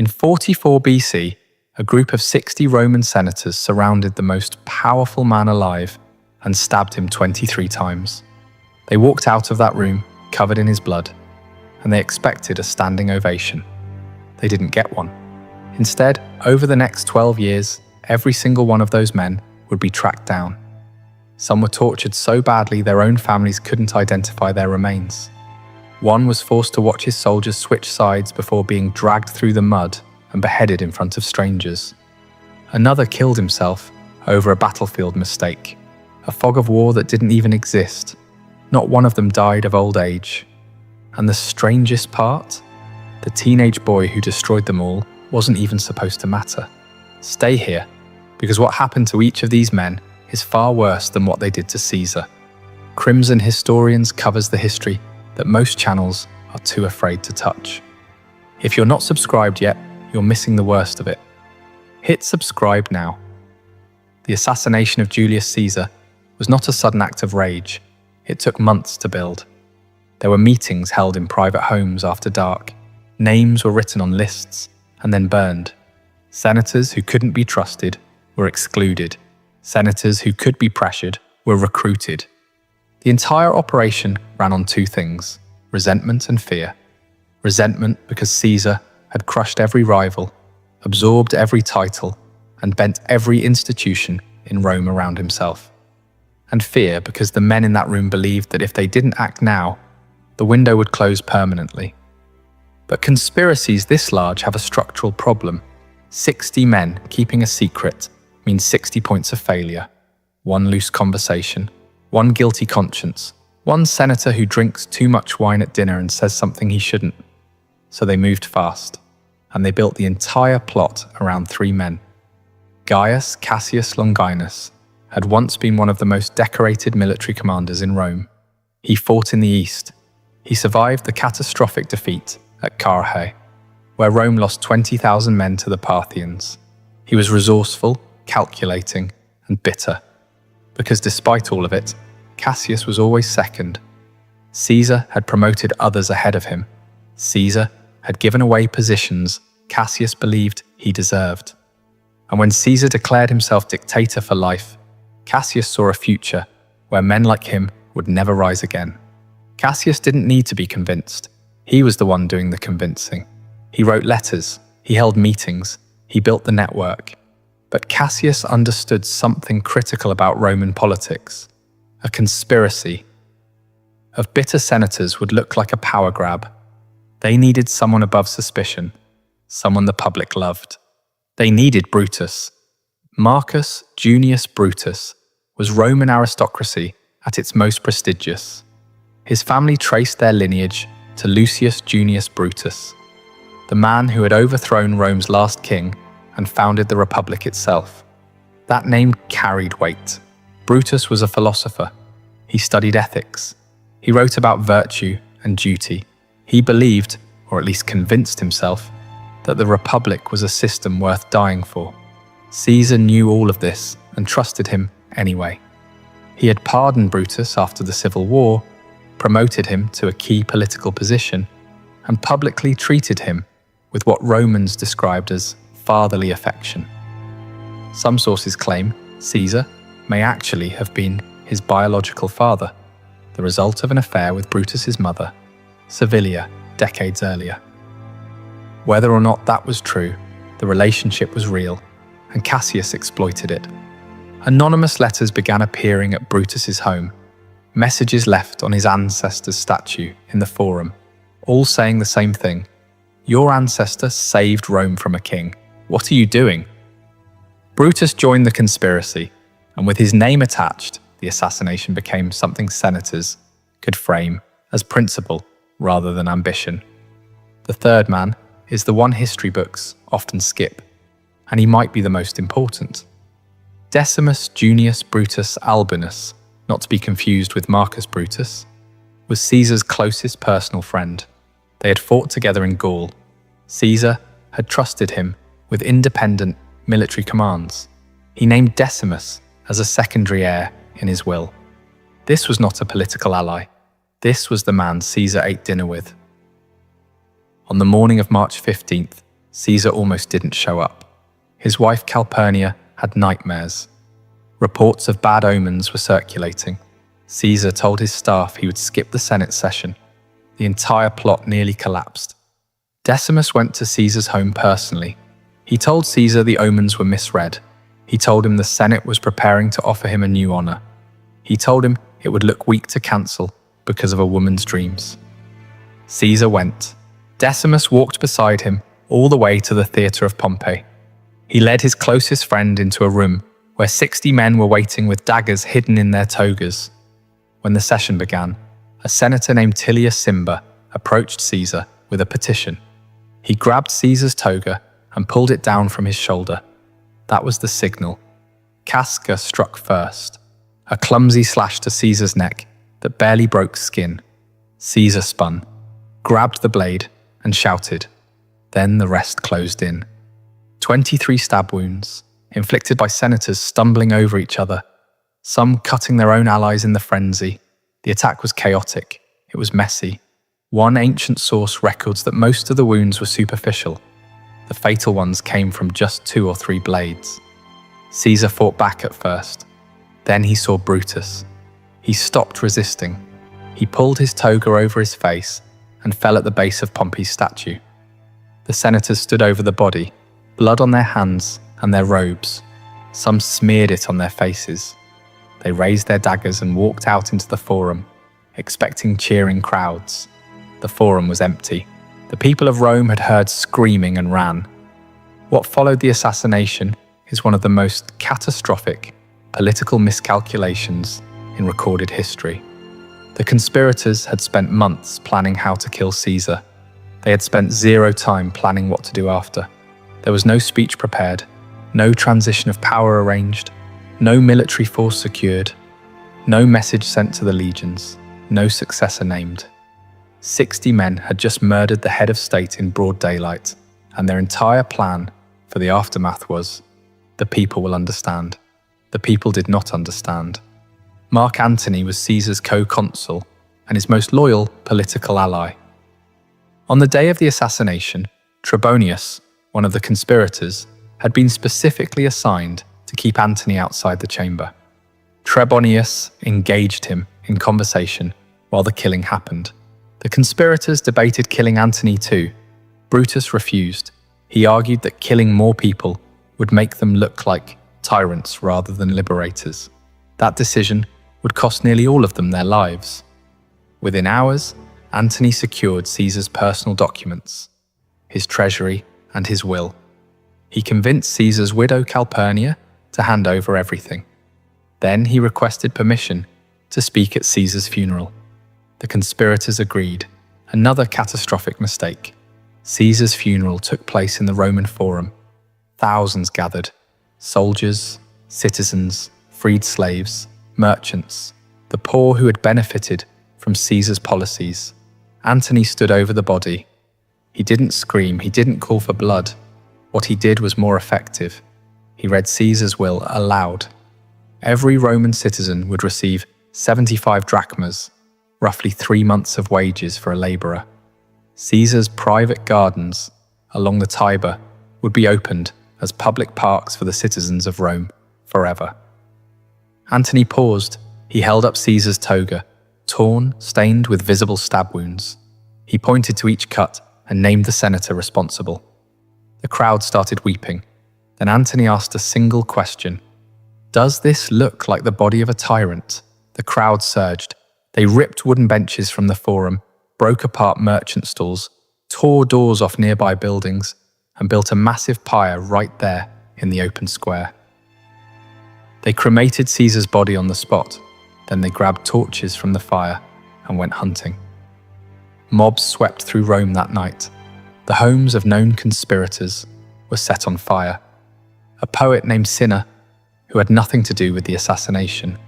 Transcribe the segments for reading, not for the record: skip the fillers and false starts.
In 44 BC, a group of 60 Roman senators surrounded the most powerful man alive and stabbed him 23 times. They walked out of that room covered in his blood, and they expected a standing ovation. They didn't get one. Instead, over the next 12 years, every single one of those men would be tracked down. Some were tortured so badly their own families couldn't identify their remains. One was forced to watch his soldiers switch sides before being dragged through the mud and beheaded in front of strangers. Another killed himself over a battlefield mistake, a fog of war that didn't even exist. Not one of them died of old age. And the strangest part? The teenage boy who destroyed them all wasn't even supposed to matter. Stay here, because what happened to each of these men is far worse than what they did to Caesar. Crimson Historians covers the history that most channels are too afraid to touch. If you're not subscribed yet, you're missing the worst of it. Hit subscribe now. The assassination of Julius Caesar was not a sudden act of rage. It took months to build. There were meetings held in private homes after dark. Names were written on lists and then burned. Senators who couldn't be trusted were excluded. Senators who could be pressured were recruited. The entire operation ran on two things: resentment and fear. Resentment because Caesar had crushed every rival, absorbed every title, and bent every institution in Rome around himself. And fear because the men in that room believed that if they didn't act now, the window would close permanently. But conspiracies this large have a structural problem. 60 men keeping a secret means 60 points of failure. One loose conversation, one guilty conscience, one senator who drinks too much wine at dinner and says something he shouldn't. So they moved fast, and they built the entire plot around 3 men. Gaius Cassius Longinus had once been one of the most decorated military commanders in Rome. He fought in the east. He survived the catastrophic defeat at Carrhae, where Rome lost 20,000 men to the Parthians. He was resourceful, calculating, and bitter. Because despite all of it, Cassius was always second. Caesar had promoted others ahead of him. Caesar had given away positions Cassius believed he deserved. And when Caesar declared himself dictator for life, Cassius saw a future where men like him would never rise again. Cassius didn't need to be convinced. He was the one doing the convincing. He wrote letters, he held meetings, he built the network. But Cassius understood something critical about Roman politics. A conspiracy of bitter senators would look like a power grab. They needed someone above suspicion, someone the public loved. They needed Brutus. Marcus Junius Brutus was Roman aristocracy at its most prestigious. His family traced their lineage to Lucius Junius Brutus, the man who had overthrown Rome's last king and founded the Republic itself. That name carried weight. Brutus was a philosopher. He studied ethics. He wrote about virtue and duty. He believed, or at least convinced himself, that the Republic was a system worth dying for. Caesar knew all of this and trusted him anyway. He had pardoned Brutus after the Civil War, promoted him to a key political position, and publicly treated him with what Romans described as fatherly affection. Some sources claim Caesar may actually have been his biological father, the result of an affair with Brutus's mother, Servilia, decades earlier. Whether or not that was true, the relationship was real, and Cassius exploited it. Anonymous letters began appearing at Brutus's home, messages left on his ancestor's statue in the Forum, all saying the same thing: "Your ancestor saved Rome from a king. What are you doing?" Brutus joined the conspiracy, and with his name attached, the assassination became something senators could frame as principle rather than ambition. The third man is the one history books often skip, and he might be the most important. Decimus Junius Brutus Albinus, not to be confused with Marcus Brutus, was Caesar's closest personal friend. They had fought together in Gaul. Caesar had trusted him with independent military commands. He named Decimus as a secondary heir in his will. This was not a political ally. This was the man Caesar ate dinner with. On the morning of March 15th, Caesar almost didn't show up. His wife Calpurnia had nightmares. Reports of bad omens were circulating. Caesar told his staff he would skip the Senate session. The entire plot nearly collapsed. Decimus went to Caesar's home personally. He told Caesar the omens were misread. He told him the Senate was preparing to offer him a new honor. He told him it would look weak to cancel because of a woman's dreams. Caesar went. Decimus walked beside him all the way to the theatre of Pompey. He led his closest friend into a room where 60 men were waiting with daggers hidden in their togas. When the session began, a senator named Julius Caesar approached Caesar with a petition. He grabbed Caesar's toga and pulled it down from his shoulder. That was the signal. Casca struck first, a clumsy slash to Caesar's neck that barely broke skin. Caesar spun, grabbed the blade, and shouted. Then the rest closed in. 23 stab wounds, inflicted by senators stumbling over each other, some cutting their own allies in the frenzy. The attack was chaotic. It was messy. One ancient source records that most of the wounds were superficial. The fatal ones came from just 2 or 3 blades. Caesar fought back at first. Then he saw Brutus. He stopped resisting. He pulled his toga over his face and fell at the base of Pompey's statue. The senators stood over the body, blood on their hands and their robes. Some smeared it on their faces. They raised their daggers and walked out into the forum, expecting cheering crowds. The forum was empty. The people of Rome had heard screaming and ran. What followed the assassination is one of the most catastrophic political miscalculations in recorded history. The conspirators had spent months planning how to kill Caesar. They had spent 0 time planning what to do after. There was no speech prepared, no transition of power arranged, no military force secured, no message sent to the legions, no successor named. 60 men had just murdered the head of state in broad daylight, and their entire plan for the aftermath was, the people will understand. The people did not understand. Mark Antony was Caesar's co-consul and his most loyal political ally. On the day of the assassination, Trebonius, one of the conspirators, had been specifically assigned to keep Antony outside the chamber. Trebonius engaged him in conversation while the killing happened. The conspirators debated killing Antony too. Brutus refused. He argued that killing more people would make them look like tyrants rather than liberators. That decision would cost nearly all of them their lives. Within hours, Antony secured Caesar's personal documents, his treasury, and his will. He convinced Caesar's widow Calpurnia to hand over everything. Then he requested permission to speak at Caesar's funeral. The conspirators agreed. Another catastrophic mistake. Caesar's funeral took place in the Roman Forum. Thousands gathered. Soldiers, citizens, freed slaves, merchants, the poor who had benefited from Caesar's policies. Antony stood over the body. He didn't scream, he didn't call for blood. What he did was more effective. He read Caesar's will aloud. Every Roman citizen would receive 75 drachmas, roughly 3 months of wages for a laborer. Caesar's private gardens along the Tiber would be opened as public parks for the citizens of Rome forever. Antony paused. He held up Caesar's toga, torn, stained with visible stab wounds. He pointed to each cut and named the senator responsible. The crowd started weeping. Then Antony asked a single question. Does this look like the body of a tyrant? The crowd surged. They ripped wooden benches from the forum, broke apart merchant stalls, tore doors off nearby buildings, and built a massive pyre right there in the open square. They cremated Caesar's body on the spot. Then they grabbed torches from the fire and went hunting. Mobs swept through Rome that night. The homes of known conspirators were set on fire. A poet named Cinna, who had nothing to do with the assassination,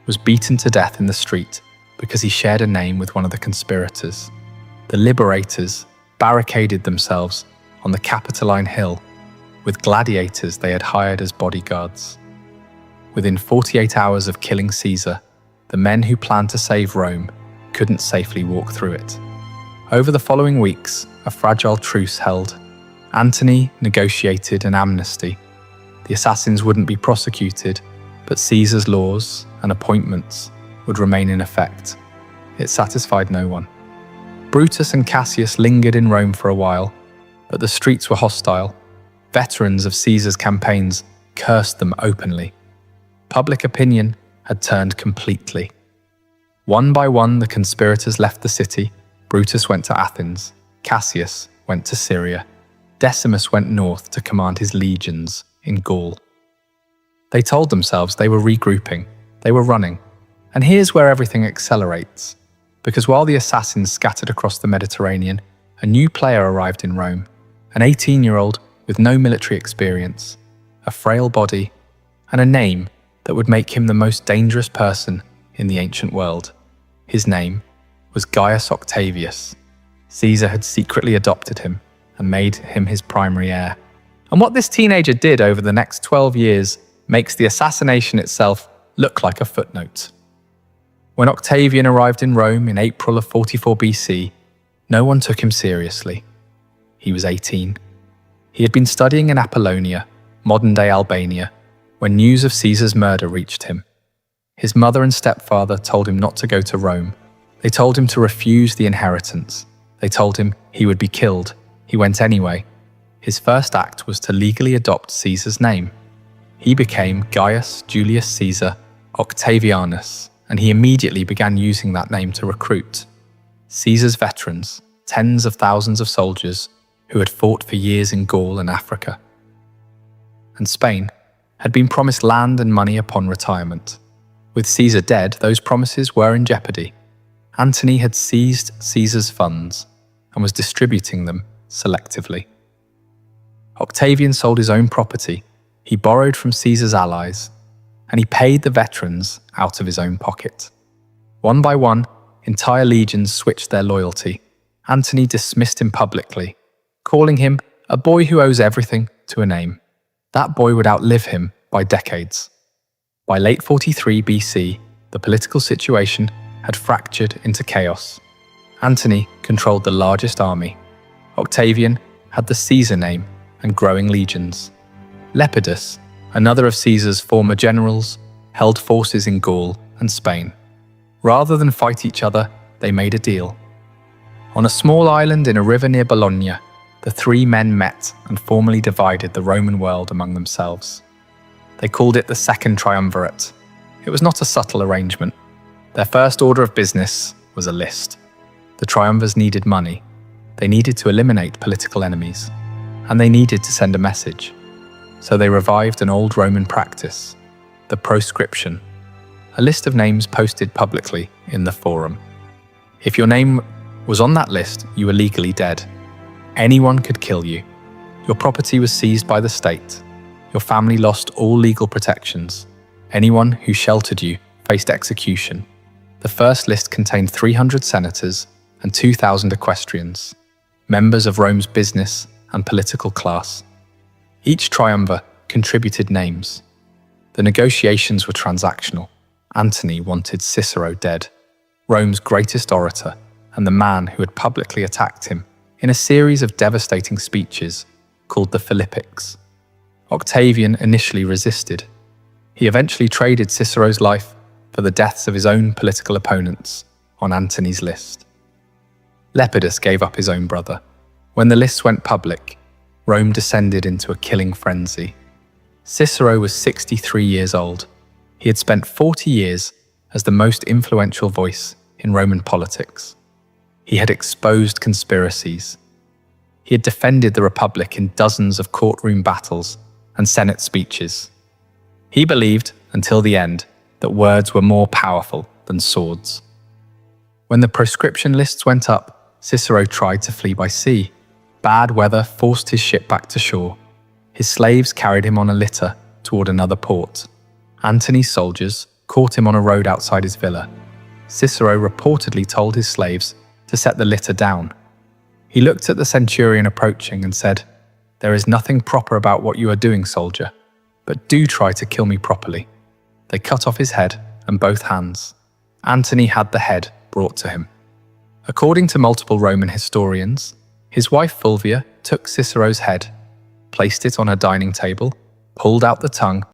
was beaten to death in the street because he shared a name with one of the conspirators. The liberators barricaded themselves on the Capitoline Hill with gladiators they had hired as bodyguards. Within 48 hours of killing Caesar, the men who planned to save Rome couldn't safely walk through it. Over the following weeks, a fragile truce held. Antony negotiated an amnesty. The assassins wouldn't be prosecuted, but Caesar's laws and appointments would remain in effect. It satisfied no one. Brutus and Cassius lingered in Rome for a while, but the streets were hostile. Veterans of Caesar's campaigns cursed them openly. Public opinion had turned completely. One by one, the conspirators left the city. Brutus went to Athens. Cassius went to Syria. Decimus went north to command his legions in Gaul. They told themselves they were regrouping, they were running. And here's where everything accelerates. Because while the assassins scattered across the Mediterranean, a new player arrived in Rome, an 18-year-old with no military experience, a frail body, and a name that would make him the most dangerous person in the ancient world. His name was Gaius Octavius. Caesar had secretly adopted him and made him his primary heir. And what this teenager did over the next 12 years makes the assassination itself look like a footnote. When Octavian arrived in Rome in April of 44 BC, no one took him seriously. He was 18. He had been studying in Apollonia, modern-day Albania, when news of Caesar's murder reached him. His mother and stepfather told him not to go to Rome. They told him to refuse the inheritance. They told him he would be killed. He went anyway. His first act was to legally adopt Caesar's name. He became Gaius Julius Caesar Octavianus, and he immediately began using that name to recruit Caesar's veterans, tens of thousands of soldiers who had fought for years in Gaul and Africa. And Spain had been promised land and money upon retirement. With Caesar dead, those promises were in jeopardy. Antony had seized Caesar's funds and was distributing them selectively. Octavian sold his own property, he borrowed from Caesar's allies, and he paid the veterans out of his own pocket. One by one, entire legions switched their loyalty. Antony dismissed him publicly, calling him a boy who owes everything to a name. That boy would outlive him by decades. By late 43 BC, the political situation had fractured into chaos. Antony controlled the largest army. Octavian had the Caesar name and growing legions. Lepidus, another of Caesar's former generals, held forces in Gaul and Spain. Rather than fight each other, they made a deal. On a small island in a river near Bologna, the three men met and formally divided the Roman world among themselves. They called it the Second Triumvirate. It was not a subtle arrangement. Their first order of business was a list. The triumvirs needed money. They needed to eliminate political enemies. And they needed to send a message. So they revived an old Roman practice, the proscription, a list of names posted publicly in the forum. If your name was on that list, you were legally dead. Anyone could kill you. Your property was seized by the state. Your family lost all legal protections. Anyone who sheltered you faced execution. The first list contained 300 senators and 2,000 equestrians, members of Rome's business and political class. Each triumvir contributed names. The negotiations were transactional. Antony wanted Cicero dead, Rome's greatest orator, and the man who had publicly attacked him in a series of devastating speeches called the Philippics. Octavian initially resisted. He eventually traded Cicero's life for the deaths of his own political opponents on Antony's list. Lepidus gave up his own brother. When the lists went public, Rome descended into a killing frenzy. Cicero was 63 years old. He had spent 40 years as the most influential voice in Roman politics. He had exposed conspiracies. He had defended the Republic in dozens of courtroom battles and Senate speeches. He believed, until the end, that words were more powerful than swords. When the proscription lists went up, Cicero tried to flee by sea. Bad weather forced his ship back to shore. His slaves carried him on a litter toward another port. Antony's soldiers caught him on a road outside his villa. Cicero reportedly told his slaves to set the litter down. He looked at the centurion approaching and said, "There is nothing proper about what you are doing, soldier, but do try to kill me properly." They cut off his head and both hands. Antony had the head brought to him. According to multiple Roman historians, his wife Fulvia took Cicero's head, placed it on a dining table, pulled out the tongue,